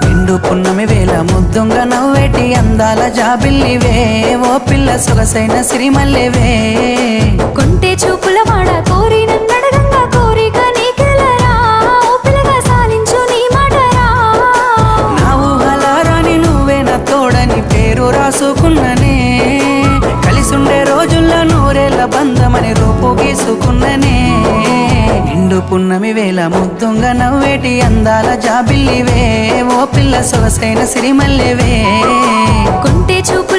నిండు పున్నమి వేళ ముద్దుంగ నవ్వేటి అందాల జాబిల్లివే ఓ పిల్ల సొగసైన సిరిమల్లెవే కొంటే చూపుల వాడ కోరి నన్నడగంగా కోరిక నీకెలరా ఓ పిల్లగా సాలించు నీ మాటరా నా ఊహలారాని నువ్వే నా తోడని పేరు రాసుకున్ననే కలిసుండే రోజుల్లో నూరేళ్ల బంధమని రూపు గీసుకున్ననే నిండు పున్నమి వేళ ముద్దుంగ నవ్వేటి అందాల జాబిల్లివే ఓ పిల్ల సొగసైన సిరిమల్లెవే కొంటే చూపు